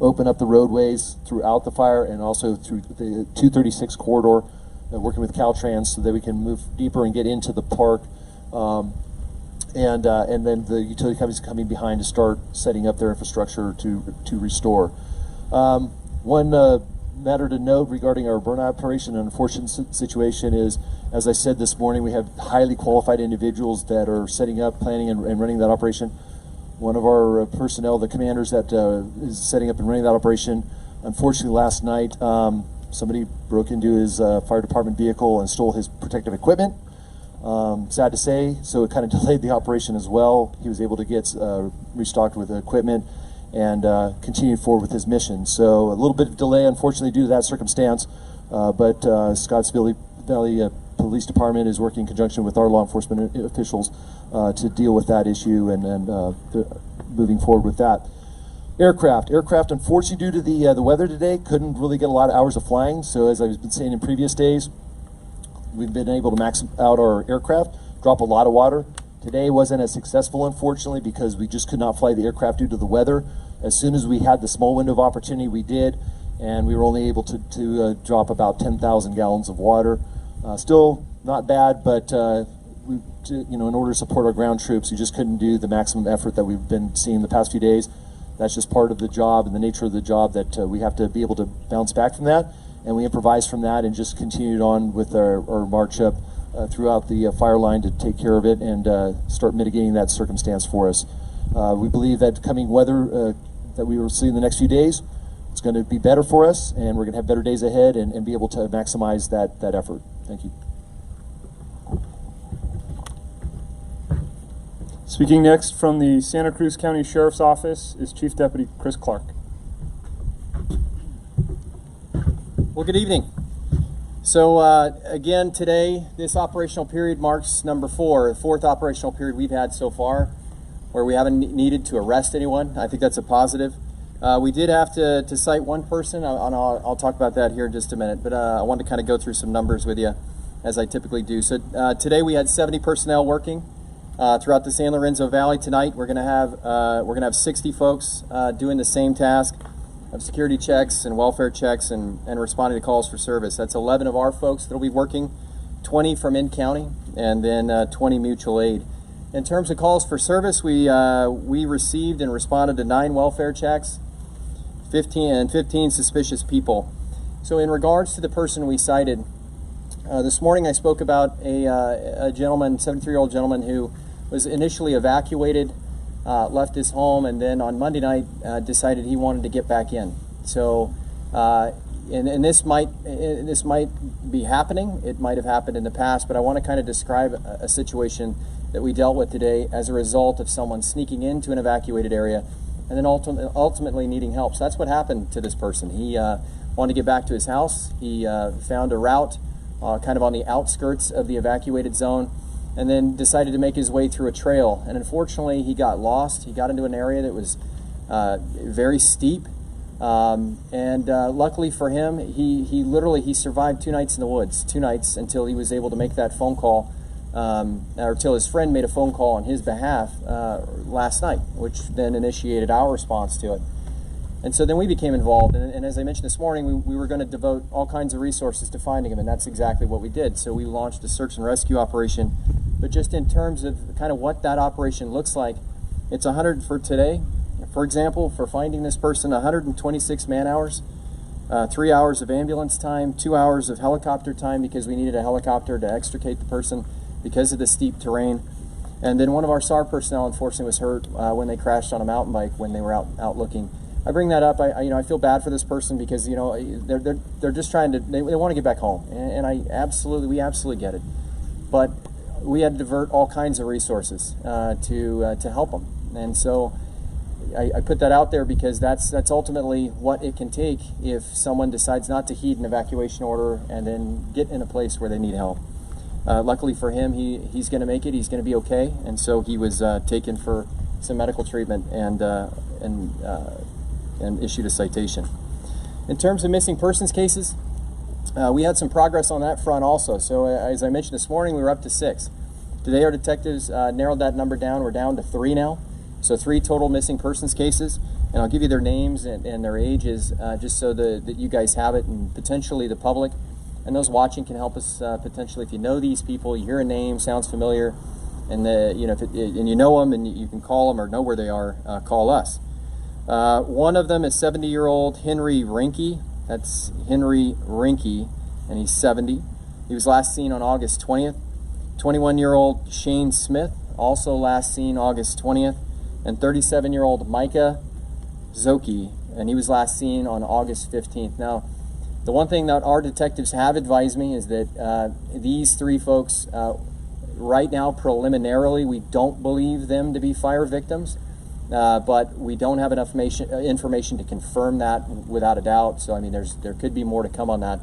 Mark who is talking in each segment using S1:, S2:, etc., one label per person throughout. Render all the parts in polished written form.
S1: open up the roadways throughout the fire and also through the 236 corridor, working with Caltrans so that we can move deeper and get into the park. And then the utility companies coming behind to start setting up their infrastructure to restore. One matter to note regarding our burn operation, an unfortunate situation is, as I said this morning, we have highly qualified individuals that are setting up, planning, and running that operation. One of our personnel, the commanders that is setting up and running that operation, unfortunately last night, somebody broke into his fire department vehicle and stole his protective equipment. Sad to say, so it kind of delayed the operation as well. He was able to get restocked with equipment and continue forward with his mission. So a little bit of delay, unfortunately, due to that circumstance, but Scottsville Valley Police Department is working in conjunction with our law enforcement officials to deal with that issue and moving forward with that. Aircraft, unfortunately, due to the weather today, couldn't really get a lot of hours of flying. So as I've been saying in previous days, we've been able to max out our aircraft, drop a lot of water. Today wasn't as successful, unfortunately, because we just could not fly the aircraft due to the weather. As soon as we had the small window of opportunity, we did, and we were only able to drop about 10,000 gallons of water. Still not bad, but in order to support our ground troops, we just couldn't do the maximum effort that we've been seeing the past few days. That's just part of the job and the nature of the job that we have to be able to bounce back from that. And we improvised from that and just continued on with our march up throughout the fire line to take care of it and start mitigating that circumstance for us. We believe that coming weather that we will see in the next few days, it's going to be better for us, and we're going to have better days ahead and be able to maximize that effort. Thank you.
S2: Speaking next from the Santa Cruz County Sheriff's Office is Chief Deputy Chris Clark.
S3: Well, good evening. So again, today, this operational period marks number 4, the 4th operational period we've had so far, where we haven't needed to arrest anyone. I think that's a positive. We did have to cite one person, and I'll talk about that here in just a minute, but I wanted to kind of go through some numbers with you, as I typically do. So today we had 70 personnel working throughout the San Lorenzo Valley. Tonight we're going to have 60 folks doing the same task of security checks and welfare checks and responding to calls for service. That's 11 of our folks that will be working, 20 from in-county, and then 20 mutual aid. In terms of calls for service, we received and responded to 9 welfare checks, 15 suspicious people. So in regards to the person we cited, this morning I spoke about a gentleman, 73-year-old gentleman who was initially evacuated, left his home, and then on Monday night decided he wanted to get back in. So, and this might be happening. It might have happened in the past, but I want to kind of describe a situation that we dealt with today as a result of someone sneaking into an evacuated area and then ultimately needing help. So that's what happened to this person. He wanted to get back to his house. He found a route kind of on the outskirts of the evacuated zone, and then decided to make his way through a trail. And unfortunately, he got lost. He got into an area that was very steep. And luckily for him, he survived 2 nights in the woods, 2 nights until he was able to make that phone call, or until his friend made a phone call on his behalf last night, which then initiated our response to it. And so then we became involved, and as I mentioned this morning, we were going to devote all kinds of resources to finding him, and that's exactly what we did. So we launched a search and rescue operation, but just in terms of kind of what that operation looks like, it's 100 for today. For example, for finding this person, 126 man-hours, 3 hours of ambulance time, 2 hours of helicopter time because we needed a helicopter to extricate the person because of the steep terrain. And then one of our SAR personnel, unfortunately, was hurt when they crashed on a mountain bike when they were out looking. I bring that up. I feel bad for this person because they're just trying to they want to get back home, and we absolutely get it. But we had to divert all kinds of resources to help them, and so I put that out there because that's ultimately what it can take if someone decides not to heed an evacuation order and then get in a place where they need help. Luckily for him, he's going to make it. He's going to be okay, and so he was taken for some medical treatment and issued a citation. In terms of missing persons cases, we had some progress on that front also. So as I mentioned this morning, we were up to 6. Today our detectives narrowed that number down. We're down to 3 now. So 3 total missing persons cases. and I'll give you their names and their ages just so that you guys have it, and potentially the public and those watching can help us potentially. If you know these people, you hear a name, sounds familiar, and and you know them, and you can call them or know where they are, call us. One of them is 70-year-old Henry Rinke. That's Henry Rinke, and he's 70. He was last seen on August 20th. 21-year-old Shane Smith, also last seen August 20th. And 37-year-old Micah Zoki, and he was last seen on August 15th. Now, the one thing that our detectives have advised me is that these three folks, right now, preliminarily, we don't believe them to be fire victims, but we don't have enough information to confirm that without a doubt. So, I mean, there could be more to come on that.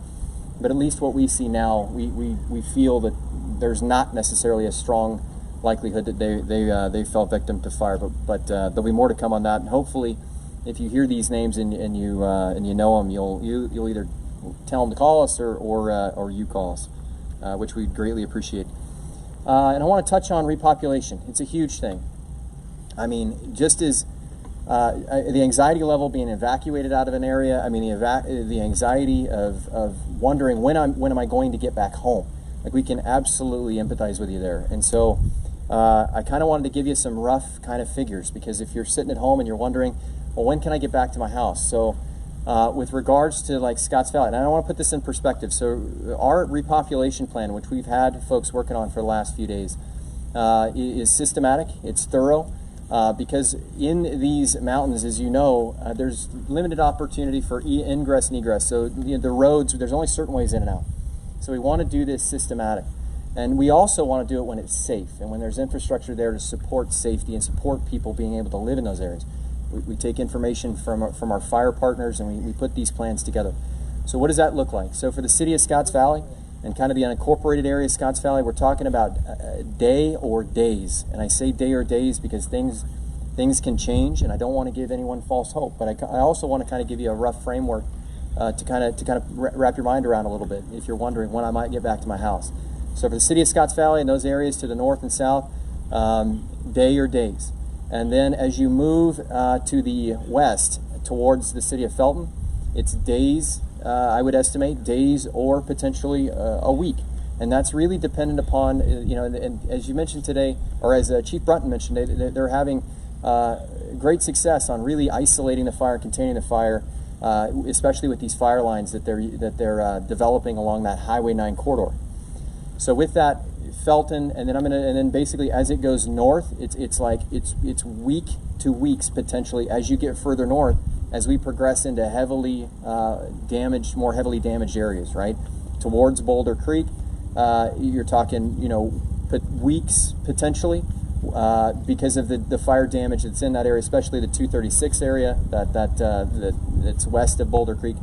S3: But at least what we see now, we feel that there's not necessarily a strong likelihood that they fell victim to fire. But there'll be more to come on that. And hopefully, if you hear these names and you know them, you'll either tell them to call us or you call us, which we'd greatly appreciate. And I want to touch on repopulation. It's a huge thing. I mean, just as the anxiety level being evacuated out of an area, I mean the anxiety of wondering when am I going to get back home. Like, we can absolutely empathize with you there. And so I kind of wanted to give you some rough kind of figures, because if you're sitting at home and you're wondering, well, when can I get back to my house? So with regards to like Scotts Valley, and I want to put this in perspective. So our repopulation plan, which we've had folks working on for the last few days, is systematic, it's thorough, because in these mountains, as you know, there's limited opportunity for ingress and egress. So the roads, there's only certain ways in and out. So we want to do this systematic. And we also want to do it when it's safe and when there's infrastructure there to support safety and support people being able to live in those areas. We take information from our fire partners, and we put these plans together. So what does that look like? So for the city of Scotts Valley and kind of the unincorporated area of Scotts Valley, we're talking about day or days. And I say day or days because things can change, and I don't want to give anyone false hope. But I also want to kind of give you a rough framework to kind of wrap your mind around a little bit if you're wondering when I might get back to my house. So for the city of Scotts Valley and those areas to the north and south, day or days. And then as you move to the west towards the city of Felton, it's days, I would estimate, days or potentially a week. And that's really dependent upon, and as you mentioned today, or as Chief Brunton mentioned, they're having great success on really isolating the fire, containing the fire, especially with these fire lines that they're developing along that Highway 9 corridor. So with that, Felton, and then basically as it goes north, it's week to weeks potentially as you get further north, as we progress into more heavily damaged areas, right? Towards Boulder Creek, you're talking, weeks potentially, because of the fire damage that's in that area, especially the 236 area that's west of Boulder Creek,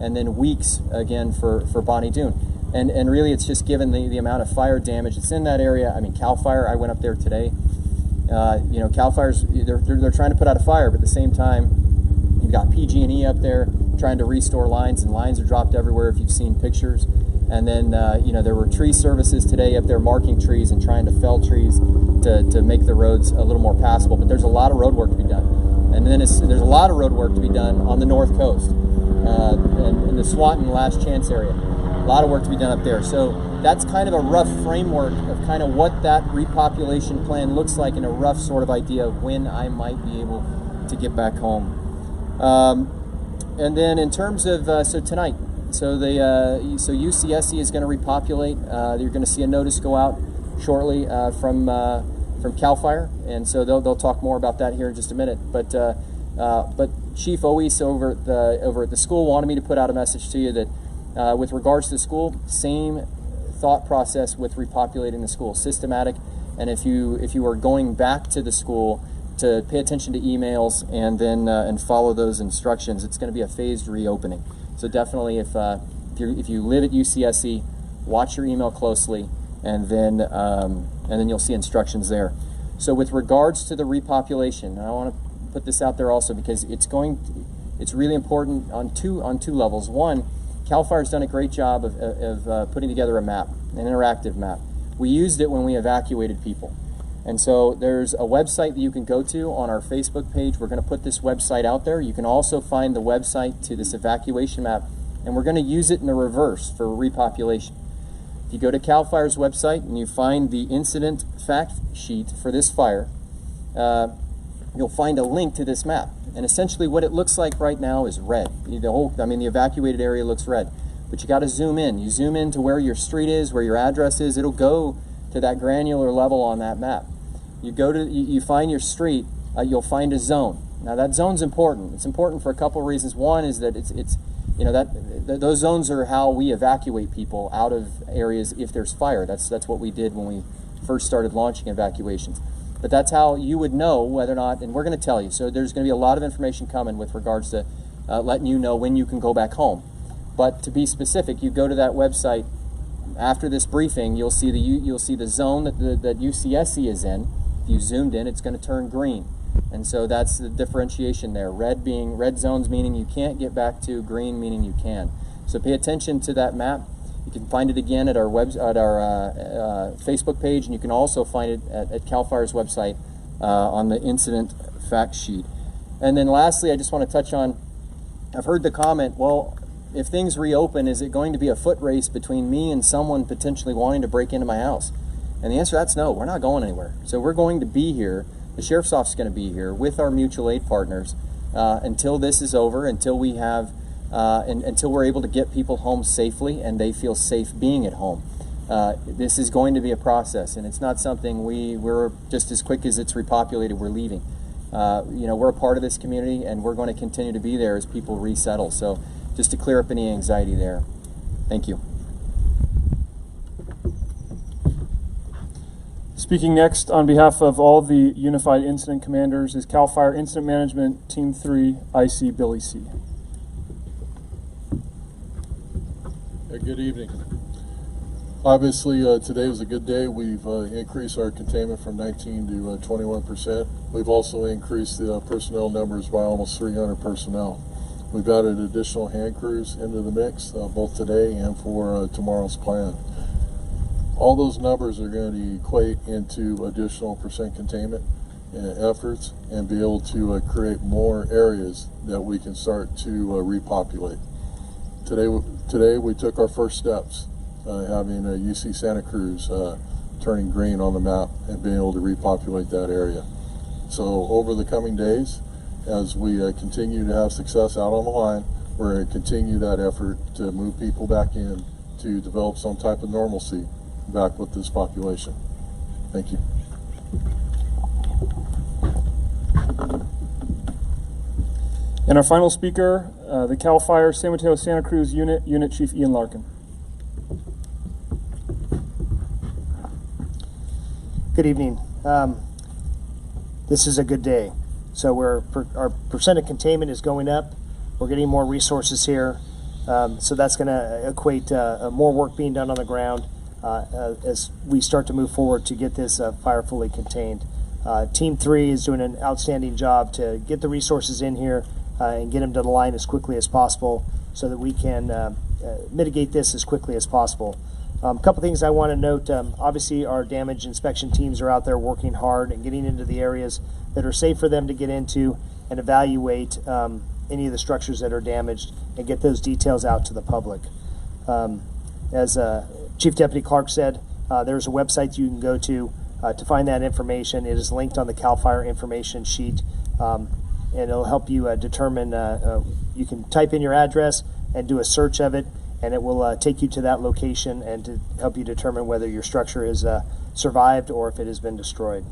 S3: and then weeks again for Bonnie Doon. And really, it's just given the amount of fire damage that's in that area. I mean, CAL FIRE, I went up there today. CAL FIRE's, they're trying to put out a fire, but at the same time, you've got PG&E up there trying to restore lines, and lines are dropped everywhere if you've seen pictures. And then, there were tree services today up there marking trees and trying to fell trees to make the roads a little more passable. But there's a lot of road work to be done. And then there's a lot of road work to be done on the north coast and in the Swanton Last Chance area. A lot of work to be done up there. So that's kind of a rough framework of kind of what that repopulation plan looks like, and a rough sort of idea of when I might be able to get back home. And then in terms of, so tonight, so UCSC is going to repopulate. You're going to see a notice go out shortly from CAL FIRE, and so they'll talk more about that here in just a minute. But Chief Ois over at the school wanted me to put out a message to you that with regards to the school, same thought process with repopulating the school, systematic. And if you are going back to the school, to pay attention to emails and then and follow those instructions. It's going to be a phased reopening. So definitely, if you live at UCSC, watch your email closely, and then you'll see instructions there. So with regards to the repopulation, I want to put this out there also because it's really important on two levels. One, CAL FIRE's done a great job of putting together a map, an interactive map. We used it when we evacuated people. And so there's a website that you can go to on our Facebook page. We're going to put this website out there. You can also find the website to this evacuation map, and we're going to use it in the reverse for repopulation. If you go to CAL FIRE's website and you find the incident fact sheet for this fire, you'll find a link to this map. And essentially what it looks like right now is red. The evacuated area looks red. But you got to zoom in. You zoom in to where your street is, where your address is. It'll go to that granular level on that map. You find your street, you'll find a zone. Now that zone's important. It's important for a couple of reasons. One is that those zones are how we evacuate people out of areas if there's fire. That's what we did when we first started launching evacuations. But that's how you would know whether or not, and we're going to tell you. So there's going to be a lot of information coming with regards to letting you know when you can go back home. But to be specific, you go to that website after this briefing. You'll see the zone that UCSC is in. If you zoomed in, it's going to turn green, and so that's the differentiation there. Red zones meaning you can't get back to, green meaning you can. So pay attention to that map. You can find it again at our Facebook page, and you can also find it at CAL FIRE's website on the incident fact sheet. And then lastly, I just want to touch on, I've heard the comment, well, if things reopen, is it going to be a foot race between me and someone potentially wanting to break into my house? And the answer to that's no, we're not going anywhere. So we're going to be here, the Sheriff's Office is going to be here with our mutual aid partners until this is over, until we have, until we're able to get people home safely and they feel safe being at home. This is going to be a process, and it's not something we're just as quick as it's repopulated, we're leaving. We're a part of this community, and we're going to continue to be there as people resettle. So just to clear up any anxiety there. Thank you.
S2: Speaking next on behalf of all the Unified Incident Commanders is CAL FIRE Incident Management Team 3 IC Billy C.
S4: Good evening. Obviously, today was a good day. We've increased our containment from 19 to 21%. We've also increased the personnel numbers by almost 300 personnel. We've added additional hand crews into the mix, both today and for tomorrow's plan. All those numbers are going to equate into additional percent containment efforts and be able to create more areas that we can start to repopulate. Today we took our first steps, having UC Santa Cruz turning green on the map and being able to repopulate that area. So over the coming days, as we continue to have success out on the line, we're going to continue that effort to move people back in to develop some type of normalcy back with this population. Thank you.
S2: And our final speaker, the CAL FIRE San Mateo Santa Cruz Unit Chief Ian Larkin.
S5: Good evening. This is a good day. So our percent of containment is going up. We're getting more resources here. So that's going to equate more work being done on the ground as we start to move forward to get this fire fully contained. Team 3 is doing an outstanding job to get the resources in here and get them to the line as quickly as possible so that we can mitigate this as quickly as possible. A couple things I want to note. Obviously, our damage inspection teams are out there working hard and getting into the areas that are safe for them to get into and evaluate any of the structures that are damaged and get those details out to the public. As Chief Deputy Clark said, there's a website you can go to find that information. It is linked on the CAL FIRE information sheet, and it'll help you determine, you can type in your address and do a search of it, and it will take you to that location and to help you determine whether your structure is survived or if it has been destroyed.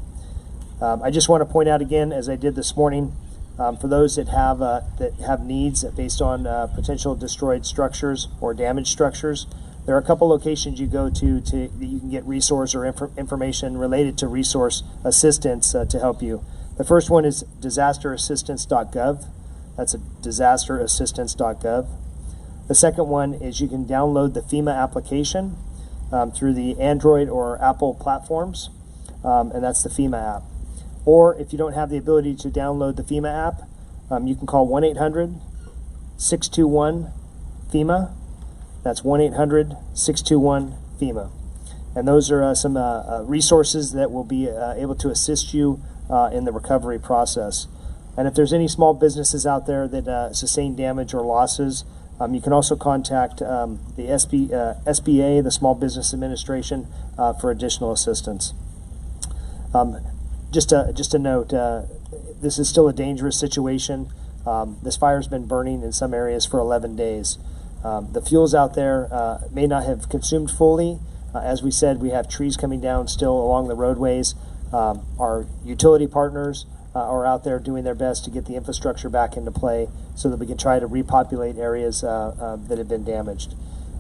S5: I just want to point out again, as I did this morning, for those that have needs based on potential destroyed structures or damaged structures, there are a couple locations you go to that you can get resource or information related to resource assistance to help you. The first one is disasterassistance.gov. That's a disasterassistance.gov. The second one is you can download the FEMA application through the Android or Apple platforms, and that's the FEMA app. Or if you don't have the ability to download the FEMA app, you can call 1-800-621-FEMA. That's 1-800-621-FEMA. And those are some resources that will be able to assist you in the recovery process. And if there's any small businesses out there that sustain damage or losses, you can also contact the SBA, the Small Business Administration, for additional assistance. Just a note, this is still a dangerous situation. This fire's been burning in some areas for 11 days. The fuels out there may not have consumed fully. As we said, we have trees coming down still along the roadways. Our utility partners are out there doing their best to get the infrastructure back into play so that we can try to repopulate areas that have been damaged.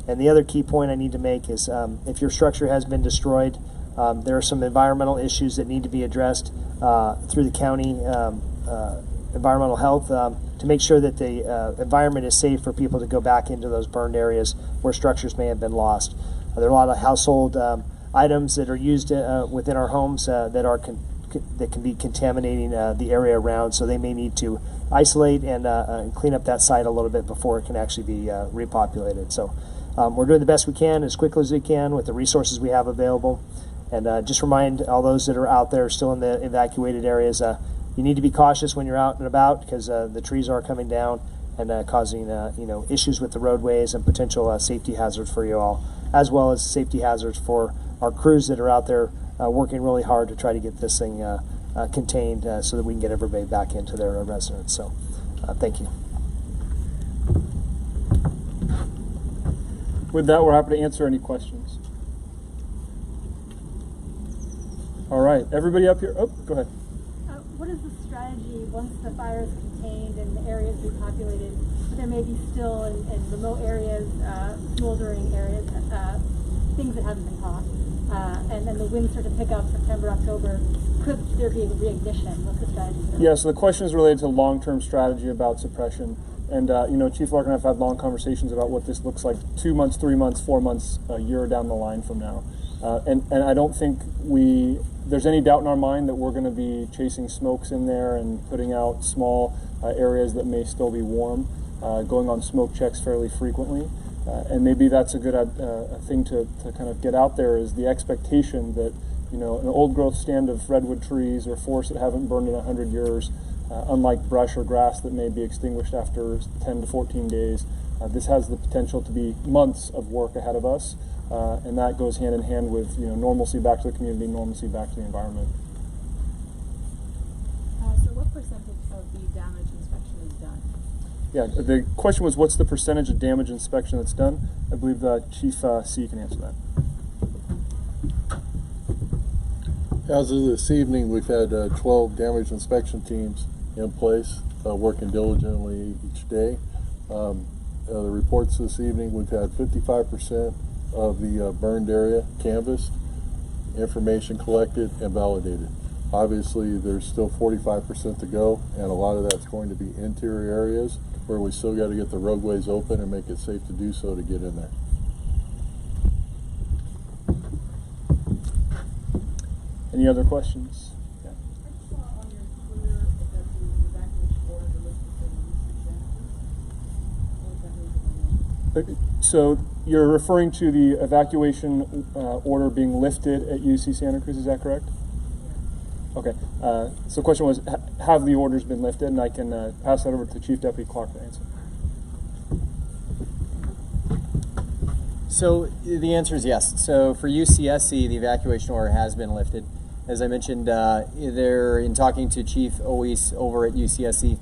S5: And the other key point I need to make is if your structure has been destroyed, there are some environmental issues that need to be addressed through the county environmental health to make sure that the environment is safe for people to go back into those burned areas where structures may have been lost. There are a lot of household items that are used within our homes that can be contaminating the area around, so they may need to isolate and clean up that site a little bit before it can actually be repopulated. So we're doing the best we can as quickly as we can with the resources we have available. And just remind all those that are out there still in the evacuated areas, you need to be cautious when you're out and about because the trees are coming down and causing issues with the roadways and potential safety hazards for you all, as well as safety hazards for our crews that are out there working really hard to try to get this thing contained so that we can get everybody back into their residence. So thank you.
S2: With that, we're happy to answer any questions. All right, everybody up here. Oh, go ahead.
S6: What is the strategy once the fire is contained and the area is repopulated, but there may be still in remote areas, smoldering areas, things that haven't been caught, and then the winds start to pick up September, October, could there be a reignition? What's the strategy there?
S2: Yeah, so the question is related to long-term strategy about suppression. And, Chief Larkin and I have had long conversations about what this looks like 2 months, 3 months, 4 months, a year down the line from now. And I don't think there's any doubt in our mind that we're going to be chasing smokes in there and putting out small areas that may still be warm, going on smoke checks fairly frequently. And maybe that's a good thing to kind of get out there is the expectation that, an old growth stand of redwood trees or forests that haven't burned in 100 years, unlike brush or grass that may be extinguished after 10 to 14 days, this has the potential to be months of work ahead of us. And that goes hand in hand with normalcy back to the community, normalcy back to the environment.
S7: So what percentage of the damage inspection is done?
S2: Yeah, the question was what's the percentage of damage inspection that's done? I believe Chief C can answer that.
S4: As of this evening, we've had 12 damage inspection teams in place, working diligently each day. The reports this evening, we've had 55% of the burned area canvassed, information collected and validated. Obviously, there's still 45% to go, and a lot of that's going to be interior areas where we still got to get the roadways open and make it safe to do so to get in there.
S2: Any other questions? Yeah.
S7: I saw on your Twitter that the evacuation order listed in UC Santa Cruz.
S2: So you're referring to the evacuation order being lifted at UC Santa Cruz, is that correct? Yeah. Okay. So the question was, have the orders been lifted? And I can pass that over to Chief Deputy Clark to answer.
S3: So the answer is yes. So for UCSC, the evacuation order has been lifted. As I mentioned, they're in talking to Chief Ois over at UCSC.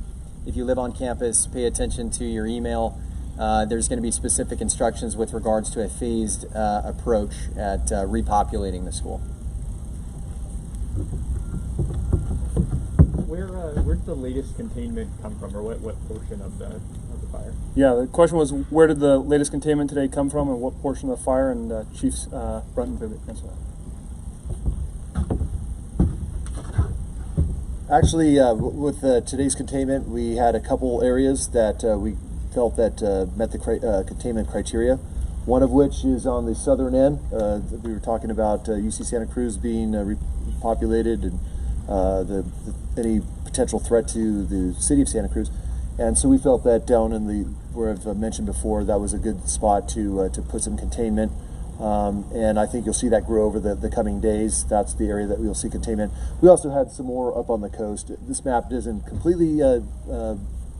S3: If you live on campus, pay attention to your email. There's going to be specific instructions with regards to a phased approach at repopulating the school.
S8: Where did the latest containment come from, or what portion of the fire?
S2: Yeah, the question was, where did the latest containment today come from, and what portion of the fire? And Chief Brunton could answer that.
S1: Actually, with today's containment, we had a couple areas that we felt that met the containment criteria. One of which is on the southern end. We were talking about UC Santa Cruz being repopulated and any potential threat to the city of Santa Cruz. And so we felt that down in where I've mentioned before, that was a good spot to put some containment. And I think you'll see that grow over the coming days. That's the area that we'll see containment. We also had some more up on the coast. This map doesn't completely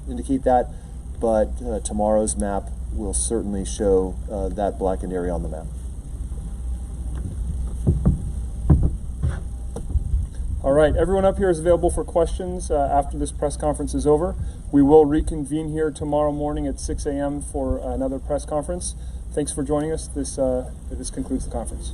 S1: indicate that, but tomorrow's map will certainly show that blackened area on the map.
S2: All right, everyone up here is available for questions after this press conference is over. We will reconvene here tomorrow morning at 6 a.m. for another press conference. Thanks for joining us. This concludes the conference.